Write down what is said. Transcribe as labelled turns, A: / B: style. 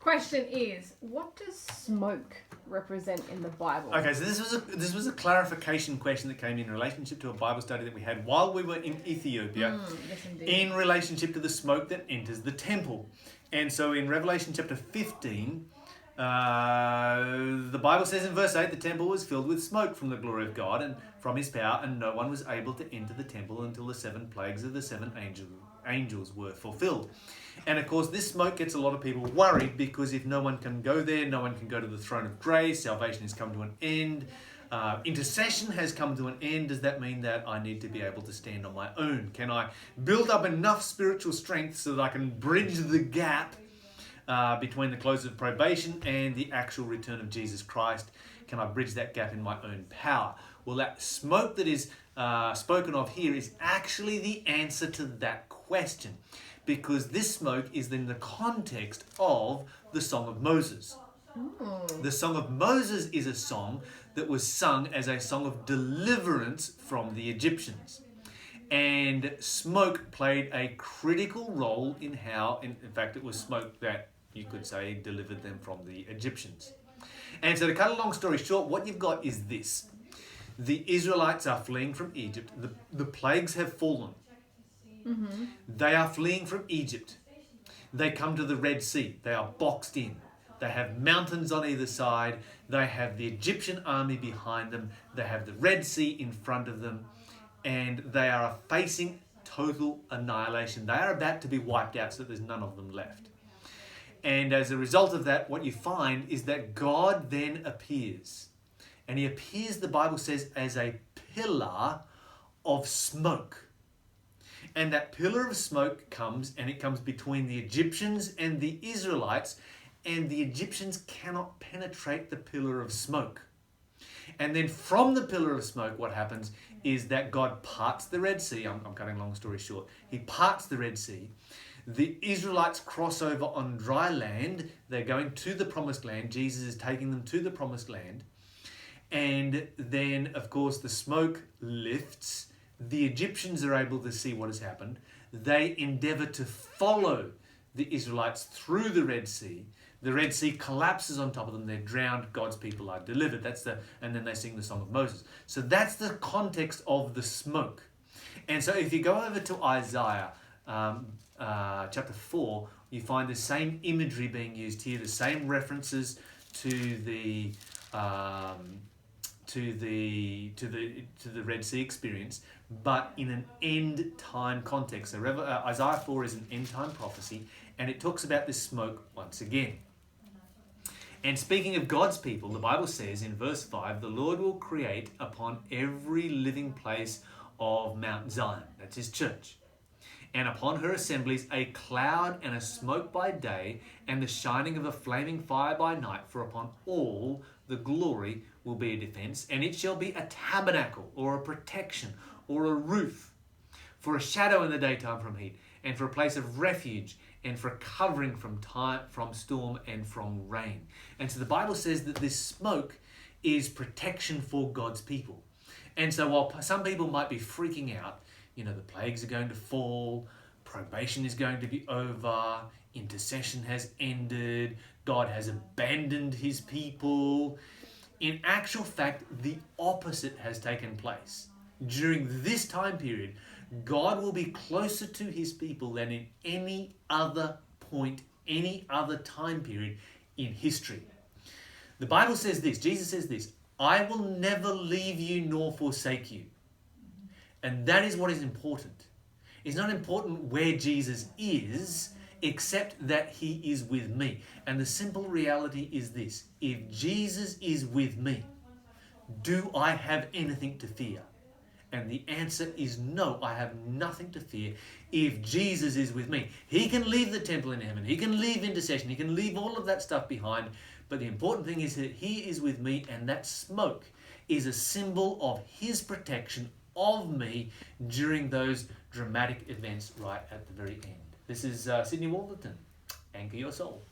A: Question is, what does smoke represent in the Bible?
B: Okay, so this was a clarification question that came in relationship to a Bible study that we had while we were in Ethiopia,
A: Yes, indeed.
B: in relationship to the smoke that enters the temple. And so in Revelation chapter 15, the Bible says in verse 8, the temple was filled with smoke from the glory of God and from his power, and no one was able to enter the temple until the 7 plagues of the 7 angels were fulfilled. And of course, this smoke gets a lot of people worried, because if no one can go there, no one can go to the throne of grace, salvation has come to an end, intercession has come to an end. Does that mean that I need to be able to stand on my own? Can I build up enough spiritual strength so that I can bridge the gap between the close of probation and the actual return of Jesus Christ? Can I bridge that gap in my own power? Well, that smoke that is spoken of here is actually the answer to that question, because this smoke is in the context of the Song of Moses. The Song of Moses is a song that was sung as a song of deliverance from the Egyptians. And smoke played a critical role in how, in fact, it was smoke that you could say delivered them from the Egyptians. And so to cut a long story short, what you've got is this. The Israelites are fleeing from Egypt. The plagues have fallen.
A: Mm-hmm.
B: They are fleeing from Egypt. They come to the Red Sea. They are boxed in. They have mountains on either side. They have the Egyptian army behind them. They have the Red Sea in front of them. And they are facing total annihilation. They are about to be wiped out so that there's none of them left. And as a result of that, what you find is that God then appears. And he appears, the Bible says, as a pillar of smoke. And that pillar of smoke comes, and it comes between the Egyptians and the Israelites, and the Egyptians cannot penetrate the pillar of smoke. And then from the pillar of smoke, what happens is that God parts the Red Sea. I'm cutting a long story short. He parts the Red Sea. The Israelites cross over on dry land. They're going to the promised land. Jesus is taking them to the promised land. And then, of course, the smoke lifts. The Egyptians are able to see what has happened. They endeavor to follow the Israelites through the Red Sea. The Red Sea collapses on top of them. They're drowned. God's people are delivered. And then they sing the Song of Moses. So that's the context of the smoke. And so if you go over to Isaiah chapter 4, you find the same imagery being used here, the same references to the Red Sea experience, but in an end time context. So Isaiah 4 is an end time prophecy, and it talks about this smoke once again. And speaking of God's people, the Bible says in verse 5, the Lord will create upon every living place of Mount Zion, that's his church, and upon her assemblies a cloud and a smoke by day, and the shining of a flaming fire by night, for upon all the glory will be a defense, and it shall be a tabernacle, or a protection, or a roof, for a shadow in the daytime from heat, and for a place of refuge, and for a covering from storm and from rain. And so the Bible says that this smoke is protection for God's people. And so while some people might be freaking out, the plagues are going to fall, probation is going to be over, intercession has ended, God has abandoned his people. In actual fact, the opposite has taken place. During this time period, God will be closer to his people than in any other point, any other time period in history. The Bible says this, Jesus says this, I will never leave you nor forsake you. And that is what is important. It's not important where Jesus is, except that he is with me. And the simple reality is this, if Jesus is with me, do I have anything to fear? And the answer is no, I have nothing to fear if Jesus is with me. He can leave the temple in heaven. He can leave intercession. He can leave all of that stuff behind. But the important thing is that he is with me, and that smoke is a symbol of his protection of me during those dramatic events right at the very end. This is Sydney Wolverton. Anchor your soul.